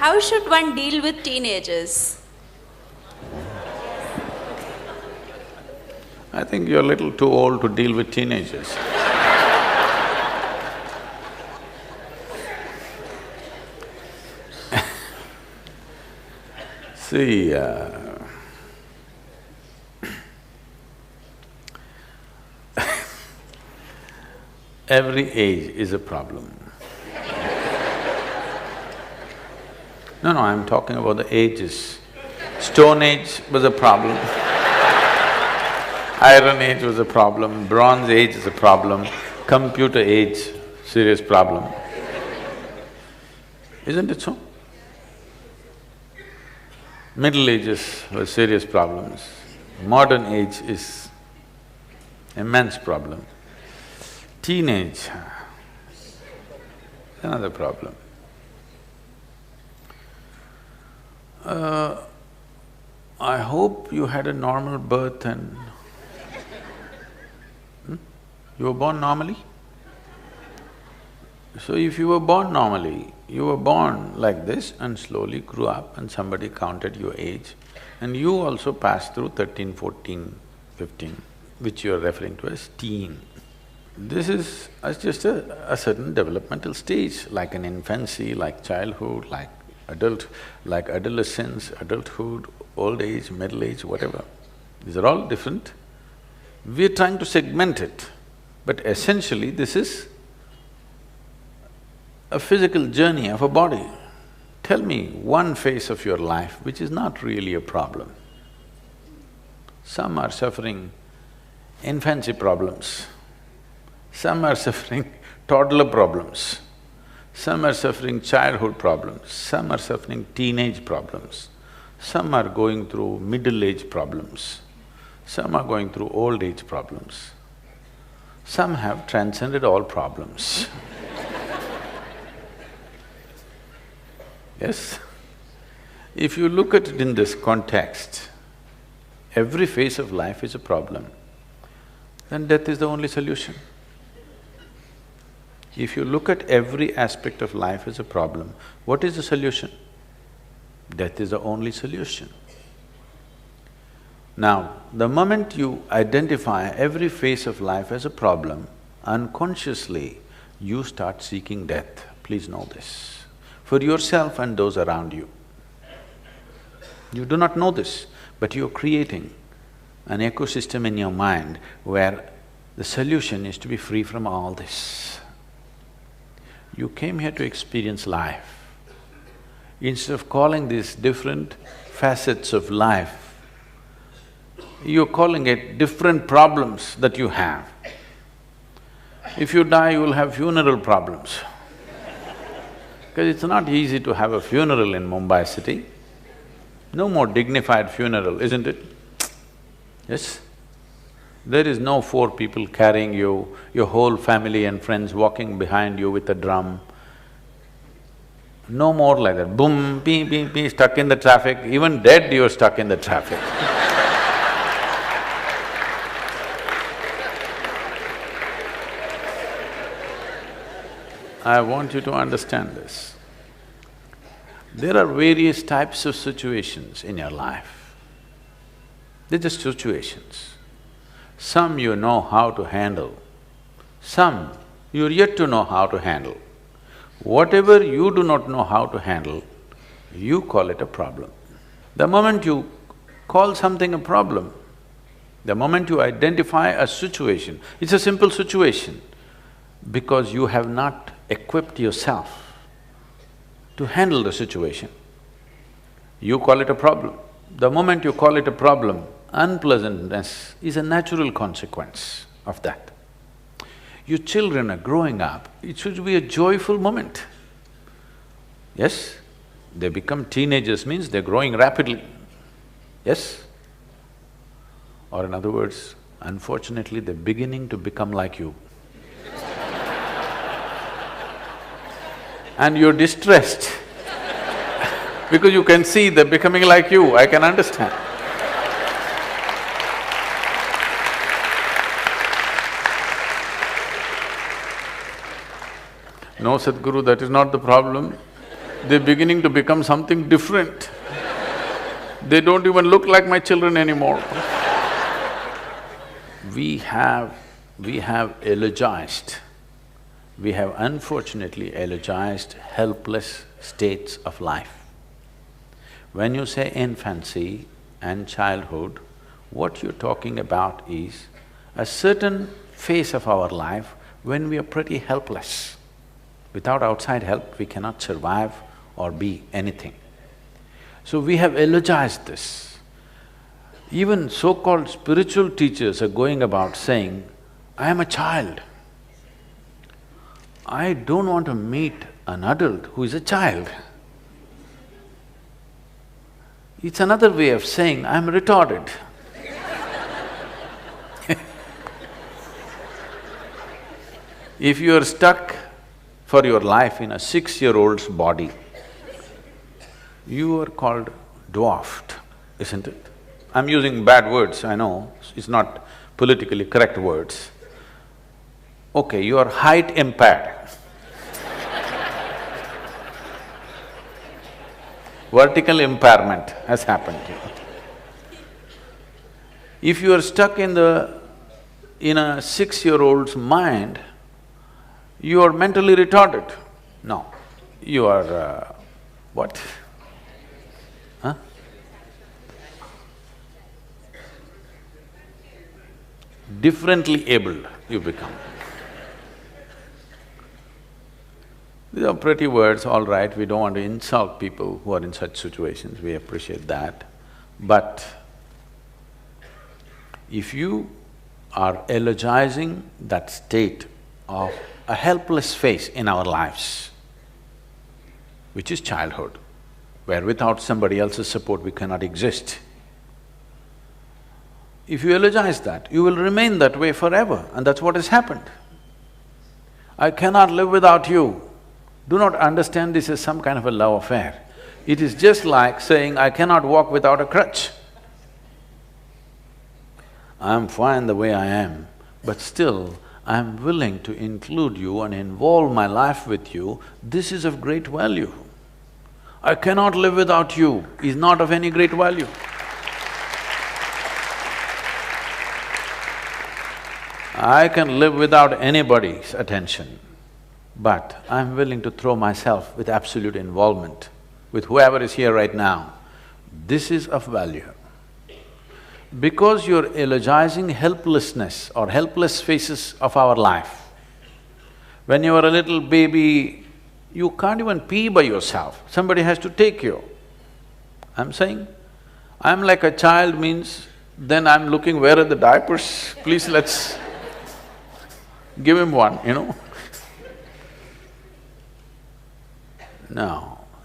how should one deal with teenagers? I think you're a little too old to deal with teenagers. See, every age is a problem. No, I'm talking about the ages. Stone Age was a problem. Iron Age was a problem, Bronze Age is a problem, Computer Age, serious problem. Isn't it so? Middle Ages were serious problems. Modern age is immense problem. Teenage, another problem. I hope you had a normal birth and… You were born normally? So if you were born normally, you were born like this and slowly grew up and somebody counted your age and you also passed through 13, 14, 15, which you are referring to as teen. This is just a certain developmental stage, like an infancy, like childhood, like adolescence, adulthood, old age, middle age, whatever. These are all different. We're trying to segment it, but essentially this is a physical journey of a body. Tell me one phase of your life which is not really a problem. Some are suffering infancy problems, some are suffering toddler problems, some are suffering childhood problems, some are suffering teenage problems, some are going through middle age problems, some are going through old age problems, some have transcended all problems. Yes? If you look at it in this context, every phase of life is a problem, then death is the only solution. If you look at every aspect of life as a problem, what is the solution? Death is the only solution. Now, the moment you identify every phase of life as a problem, unconsciously you start seeking death. Please know this. For yourself and those around you. You do not know this, but you're creating an ecosystem in your mind where the solution is to be free from all this. You came here to experience life. Instead of calling these different facets of life, you're calling it different problems that you have. If you die, you will have funeral problems. Because it's not easy to have a funeral in Mumbai city. No more dignified funeral, isn't it? Yes? There is no four people carrying you, your whole family and friends walking behind you with a drum. No more like that, boom, pee, pee, pee, stuck in the traffic. Even dead, you're stuck in the traffic. I want you to understand this. There are various types of situations in your life. They're just situations. Some you know how to handle, some you're yet to know how to handle. Whatever you do not know how to handle, you call it a problem. The moment you call something a problem, the moment you identify a situation, it's a simple situation, because you have not equipped yourself to handle the situation. You call it a problem. The moment you call it a problem, unpleasantness is a natural consequence of that. Your children are growing up, it should be a joyful moment. Yes? They become teenagers means they're growing rapidly. Yes? Or in other words, unfortunately, they're beginning to become like you. And you're distressed because you can see they're becoming like you, I can understand. No, Sadhguru, that is not the problem. They're beginning to become something different. They don't even look like my children anymore. We have eulogized, we have unfortunately eulogized helpless states of life. When you say infancy and childhood, what you're talking about is a certain phase of our life when we are pretty helpless. Without outside help, we cannot survive or be anything. So we have eulogized this. Even so-called spiritual teachers are going about saying, I am a child. I don't want to meet an adult who is a child. It's another way of saying, I'm retarded. If you are stuck for your life in a 6-year-old's body, you are called dwarfed, isn't it? I'm using bad words, I know, it's not politically correct words. Okay, you are height impaired. Vertical impairment has happened to you. If you are stuck in a 6-year-old's mind, you are mentally retarded. No, you are what? Huh? Differently abled you become. These are pretty words, all right, we don't want to insult people who are in such situations, we appreciate that. But if you are eulogizing that state of a helpless phase in our lives, which is childhood, where without somebody else's support we cannot exist. If you eulogize that, you will remain that way forever, and that's what has happened. I cannot live without you. Do not understand this as some kind of a love affair. It is just like saying, I cannot walk without a crutch. I'm fine the way I am, but still, I'm willing to include you and involve my life with you. This is of great value. I cannot live without you is not of any great value. I can live without anybody's attention, but I'm willing to throw myself with absolute involvement with whoever is here right now. This is of value. Because you're eulogizing helplessness or helpless phases of our life. When you were a little baby, you can't even pee by yourself, somebody has to take you. I'm saying, I'm like a child means then I'm looking where are the diapers, please let's give him one, you know.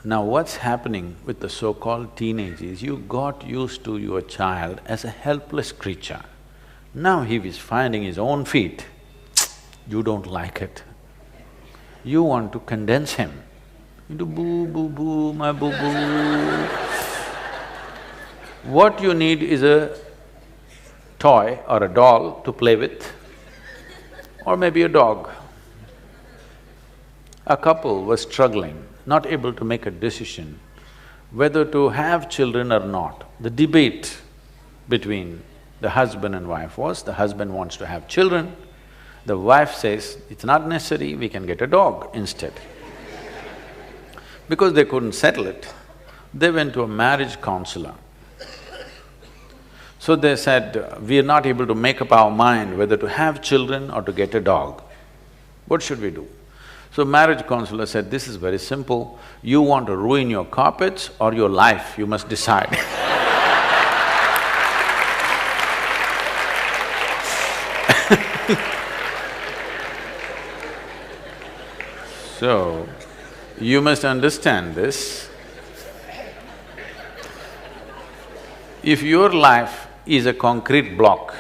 Now what's happening with the so-called teenage is you got used to your child as a helpless creature. Now he is finding his own feet, you don't like it. You want to condense him into boo, boo, boo, my boo, boo. What you need is a toy or a doll to play with, or maybe a dog. A couple was struggling, not able to make a decision whether to have children or not. The debate between the husband and wife was, the husband wants to have children, the wife says, it's not necessary, we can get a dog instead. Because they couldn't settle it, they went to a marriage counselor. So they said, we are not able to make up our mind whether to have children or to get a dog. What should we do? So marriage counselor said, this is very simple, you want to ruin your carpets or your life, you must decide. So, you must understand this. If your life is a concrete block,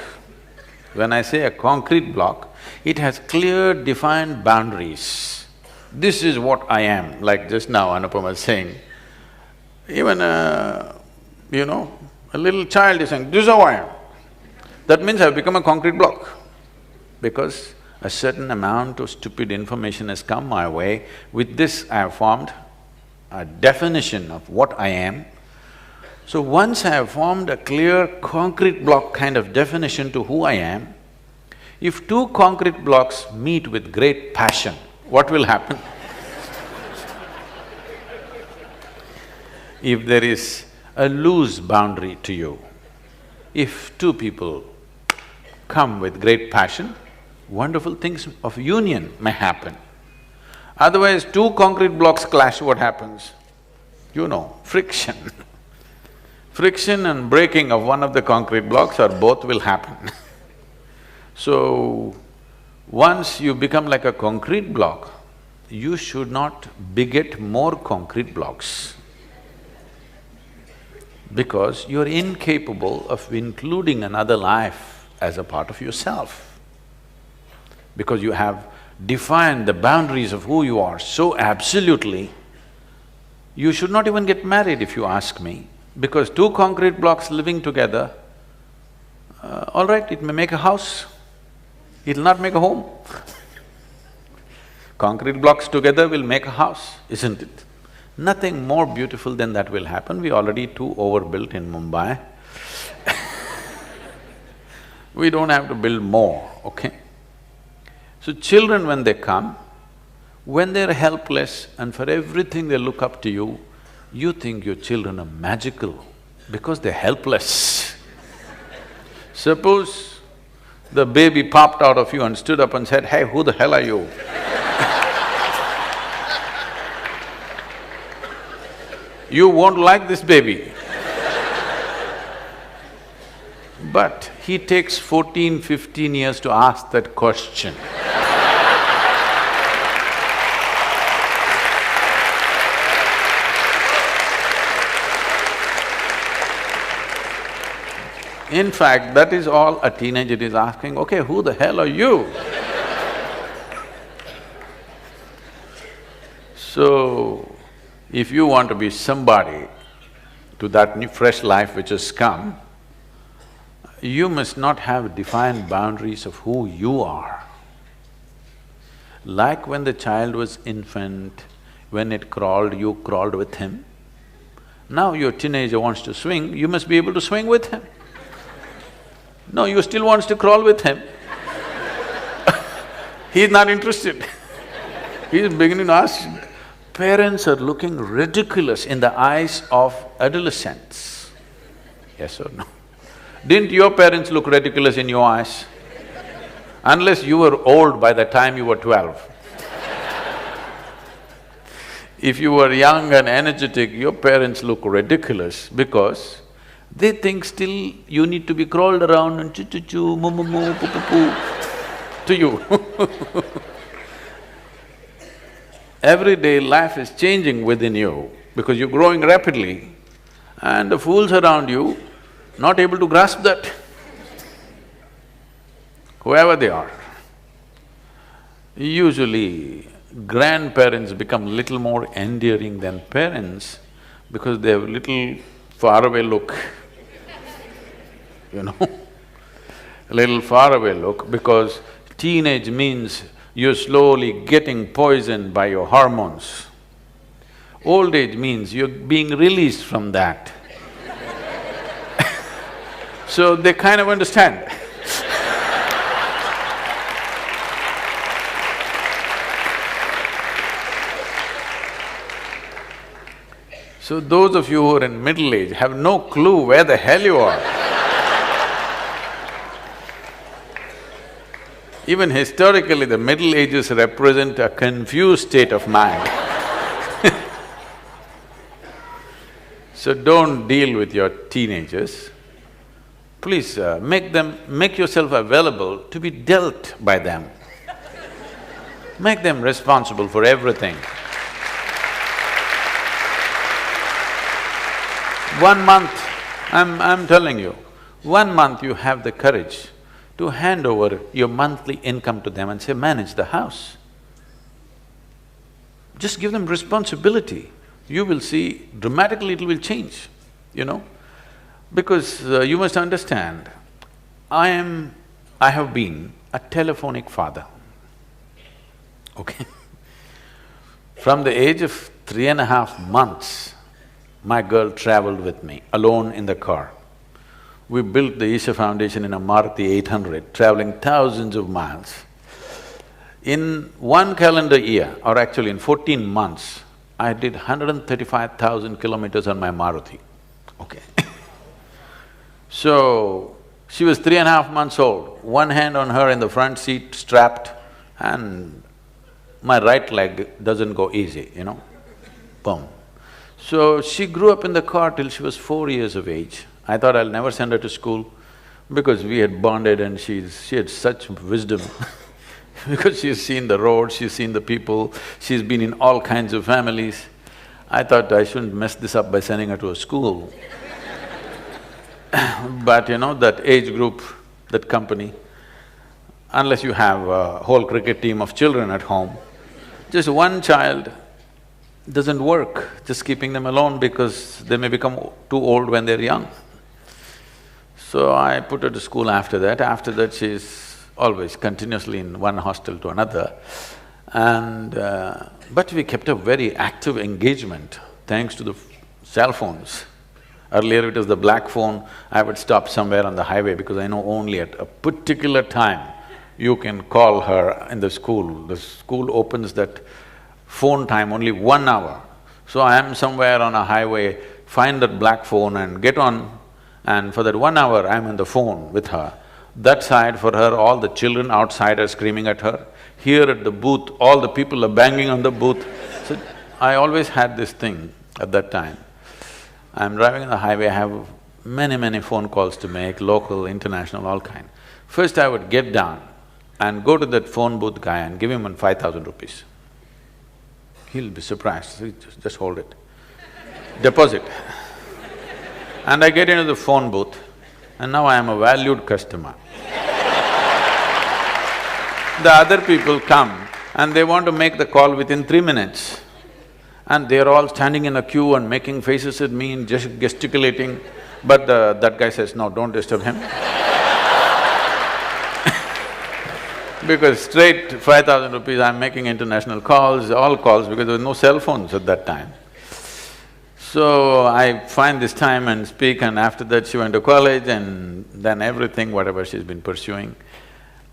when I say a concrete block, it has clear defined boundaries. This is what I am, like just now Anupama was saying. Even a little child is saying, this is how I am. That means I've become a concrete block, because a certain amount of stupid information has come my way. With this I have formed a definition of what I am. So once I have formed a clear concrete block kind of definition to who I am, if two concrete blocks meet with great passion, what will happen? If there is a loose boundary to you, if two people come with great passion, wonderful things of union may happen. Otherwise, two concrete blocks clash, what happens? You know, friction. Friction and breaking of one of the concrete blocks or both will happen. So, once you become like a concrete block, you should not beget more concrete blocks, because you're incapable of including another life as a part of yourself. Because you have defined the boundaries of who you are so absolutely, you should not even get married if you ask me, because two concrete blocks living together, all right, it may make a house, it'll not make a home. Concrete blocks together will make a house, isn't it? Nothing more beautiful than that will happen. We're already too overbuilt in Mumbai. We don't have to build more, okay? So children when they come, when they're helpless and for everything they look up to you, you think your children are magical because they're helpless. Suppose the baby popped out of you and stood up and said, "Hey, who the hell are you?" You won't like this baby. But he takes 14, 15 years to ask that question. In fact, that is all a teenager is asking, okay, who the hell are you? So, if you want to be somebody to that new fresh life which has come, you must not have defined boundaries of who you are. Like when the child was infant, when it crawled, you crawled with him. Now your teenager wants to swing, you must be able to swing with him. No, you still wants to crawl with him. He's not interested. He's beginning to ask. Parents are looking ridiculous in the eyes of adolescents. Yes or no? Didn't your parents look ridiculous in your eyes? Unless you were old by the time you were 12. If you were young and energetic, your parents look ridiculous because they think still you need to be crawled around and choo-choo-choo, moo-moo-moo, poo-poo-poo to you. Every day life is changing within you because you're growing rapidly and the fools around you not able to grasp that, whoever they are. Usually, grandparents become little more endearing than parents because they have little faraway look, you know. A little faraway look because teenage means you're slowly getting poisoned by your hormones. Old age means you're being released from that. So they kind of understand. So those of you who are in middle age have no clue where the hell you are. Even historically, the Middle Ages represent a confused state of mind. So don't deal with your teenagers. Please make yourself available to be dealt by them. Make them responsible for everything. 1 month, I'm telling you, 1 month you have the courage to hand over your monthly income to them and say, manage the house. Just give them responsibility. You will see dramatically it will change, you know. Because you must understand, I have been a telephonic father, okay? From the age of 3.5 months, my girl traveled with me, alone in the car. We built the Isha Foundation in a Maruti 800, traveling thousands of miles. In one calendar year, or actually in 14 months, I did 135,000 kilometers on my Maruti, okay So, she was 3.5 months old, one hand on her in the front seat, strapped, and my right leg doesn't go easy, boom. So, she grew up in the car till she was 4 years of age. I thought I'll never send her to school because we had bonded and she had such wisdom because she's seen the road, she's seen the people, she's been in all kinds of families. I thought I shouldn't mess this up by sending her to a school. But that age group, that company, unless you have a whole cricket team of children at home, just one child doesn't work, just keeping them alone because they may become too old when they're young. So I put her to school after that. After that, she's always continuously in one hostel to another. And… but we kept a very active engagement thanks to the cell phones. Earlier it was the black phone, I would stop somewhere on the highway because I know only at a particular time you can call her in the school. The school opens that phone time only 1 hour. So I am somewhere on a highway, find that black phone and get on, and for that 1 hour I'm on the phone with her. That side for her, all the children outside are screaming at her. Here at the booth, all the people are banging on the booth. So I always had this thing at that time. I'm driving on the highway, I have many phone calls to make, local, international, all kind. First I would get down and go to that phone booth guy and give him 5,000 rupees. He'll be surprised, just hold it. Deposit. And I get into the phone booth and now I am a valued customer. The other people come and they want to make the call within 3 minutes. And they're all standing in a queue and making faces at me and just gesticulating, but that guy says, no, don't disturb him. Because straight 5,000 rupees, I'm making international calls, all calls, because there was no cell phones at that time. So I find this time and speak, and after that she went to college and then everything, whatever she's been pursuing,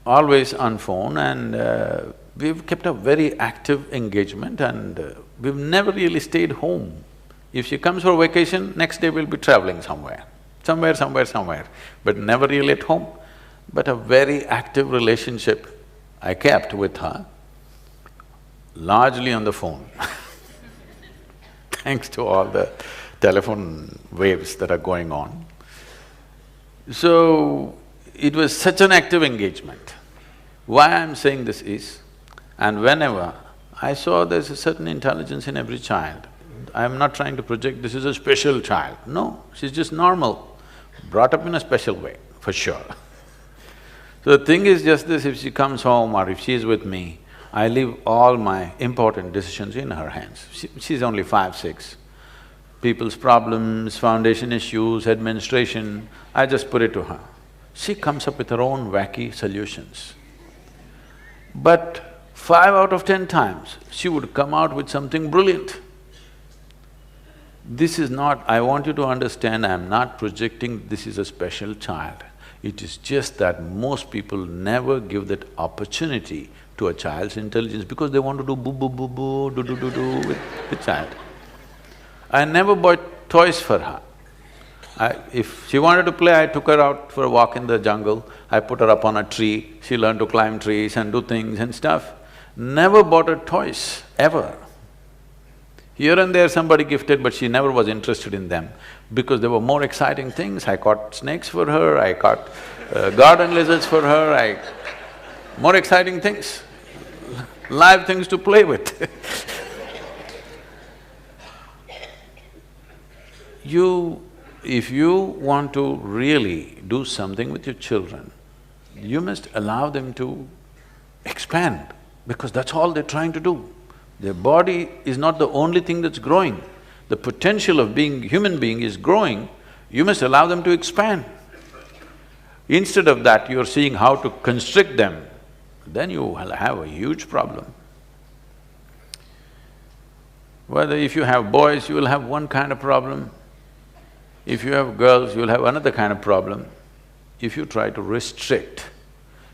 always on phone, and we've kept a very active engagement, and we've never really stayed home. If she comes for vacation, next day we'll be traveling somewhere, but never really at home. But a very active relationship I kept with her, largely on the phone thanks to all the telephone waves that are going on. So, it was such an active engagement. Why I'm saying this is, and whenever I saw there's a certain intelligence in every child, I'm not trying to project this is a special child, no, she's just normal, brought up in a special way, for sure. So the thing is just this, if she comes home or if she's with me, I leave all my important decisions in her hands. She's only 5, 6. People's problems, foundation issues, administration, I just put it to her. She comes up with her own wacky solutions. But 5 out of 10 times, she would come out with something brilliant. This is not… I want you to understand, I'm not projecting this is a special child. It is just that most people never give that opportunity to a child's intelligence because they want to do boo-boo-boo-boo, do-do-do-do with the child. I never bought toys for her. If she wanted to play, I took her out for a walk in the jungle, I put her up on a tree, she learned to climb trees and do things and stuff. Never bought her toys, ever. Here and there somebody gifted, but she never was interested in them because there were more exciting things. I caught snakes for her, I caught garden lizards for her, more exciting things, live things to play with. If you want to really do something with your children, you must allow them to expand because that's all they're trying to do. Their body is not the only thing that's growing. The potential of being human being is growing, you must allow them to expand. Instead of that, you're seeing how to constrict them, then you will have a huge problem. Whether if you have boys, you will have one kind of problem. If you have girls, you will have another kind of problem. If you try to restrict,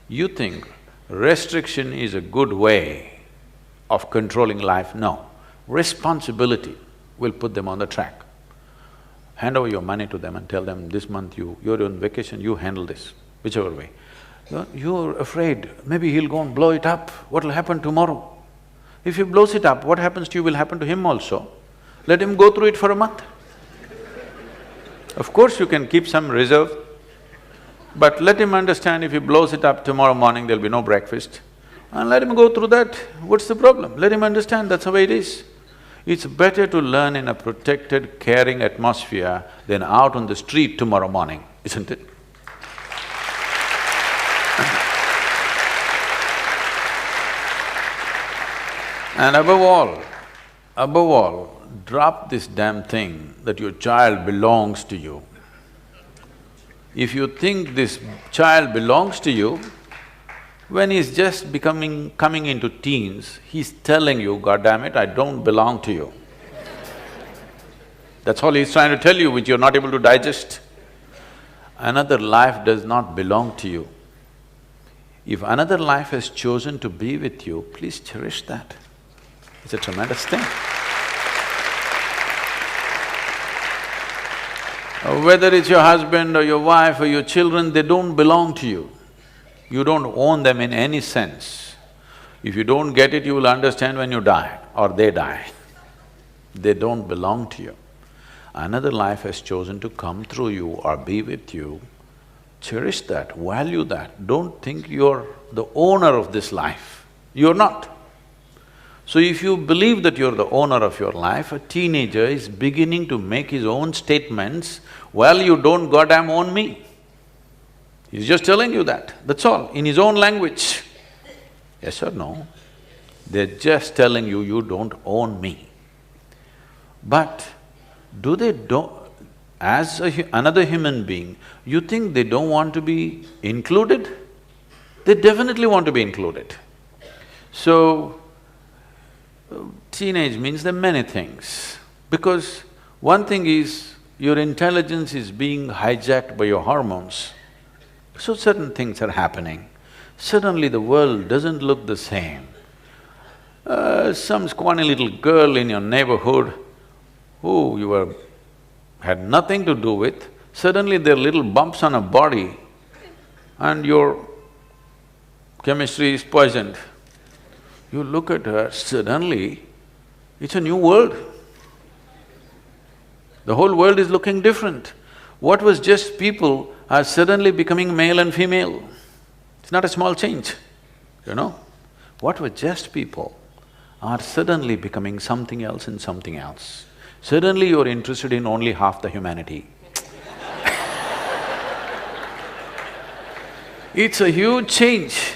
you think restriction is a good way of controlling life. No. Responsibility will put them on the track. Hand over your money to them and tell them, this month you're on vacation, you handle this, whichever way. You're afraid, maybe he'll go and blow it up, what'll happen tomorrow? If he blows it up, what happens to you will happen to him also. Let him go through it for a month. Of course you can keep some reserve, but let him understand if he blows it up tomorrow morning, there'll be no breakfast. And let him go through that, what's the problem? Let him understand that's the way it is. It's better to learn in a protected, caring atmosphere than out on the street tomorrow morning, isn't it? And above all, drop this damn thing that your child belongs to you. If you think this child belongs to you, when he's just coming into teens, he's telling you, God damn it, I don't belong to you. That's all he's trying to tell you, which you're not able to digest. Another life does not belong to you. If another life has chosen to be with you, please cherish that. It's a tremendous thing. Whether it's your husband or your wife or your children, they don't belong to you. You don't own them in any sense. If you don't get it, you will understand when you die or they die. They don't belong to you. Another life has chosen to come through you or be with you. Cherish that, value that. Don't think you're the owner of this life. You're not. So if you believe that you're the owner of your life, a teenager is beginning to make his own statements, well, you don't goddamn own me. He's just telling you that, that's all, in his own language. Yes or no? They're just telling you, you don't own me. But do they as another human being, you think they don't want to be included? They definitely want to be included. So, teenage means there are many things, because one thing is, your intelligence is being hijacked by your hormones. So certain things are happening. Suddenly the world doesn't look the same. Some scrawny little girl in your neighborhood who you had nothing to do with, suddenly there are little bumps on her body and your chemistry is poisoned. You look at her, suddenly it's a new world. The whole world is looking different. What was just people are suddenly becoming male and female. It's not a small change, you know. What were just people are suddenly becoming something else and something else. Suddenly you're interested in only half the humanity. It's a huge change.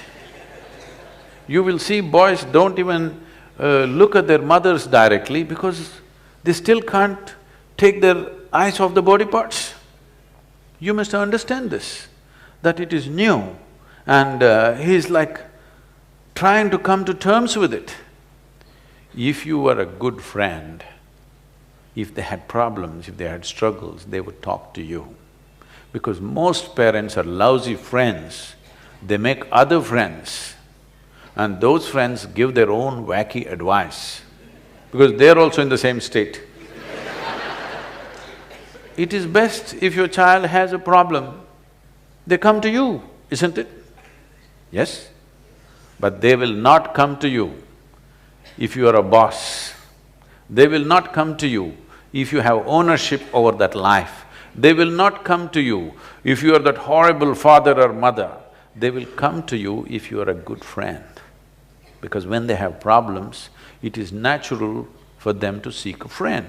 You will see boys don't even look at their mothers directly because they still can't take their eyes off the body parts. You must understand this, that it is new and he's like trying to come to terms with it. If you were a good friend, if they had problems, if they had struggles, they would talk to you. Because most parents are lousy friends, they make other friends and those friends give their own wacky advice because they're also in the same state. It is best if your child has a problem, they come to you, isn't it? Yes? But they will not come to you if you are a boss. They will not come to you if you have ownership over that life. They will not come to you if you are that horrible father or mother. They will come to you if you are a good friend. Because when they have problems, it is natural for them to seek a friend.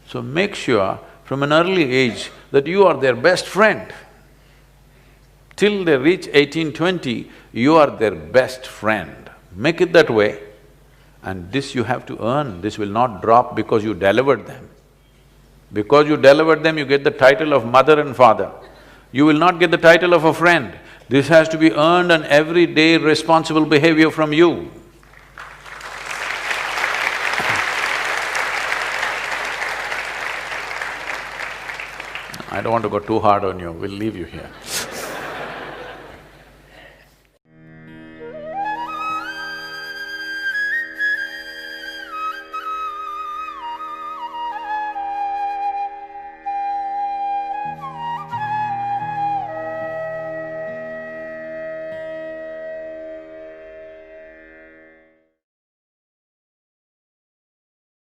So make sure from an early age that you are their best friend. Till they reach 18, 20, you are their best friend. Make it that way. And this you have to earn, this will not drop because you delivered them. Because you delivered them, you get the title of mother and father. You will not get the title of a friend. This has to be earned and everyday responsible behavior from you. I don't want to go too hard on you, we'll leave you here.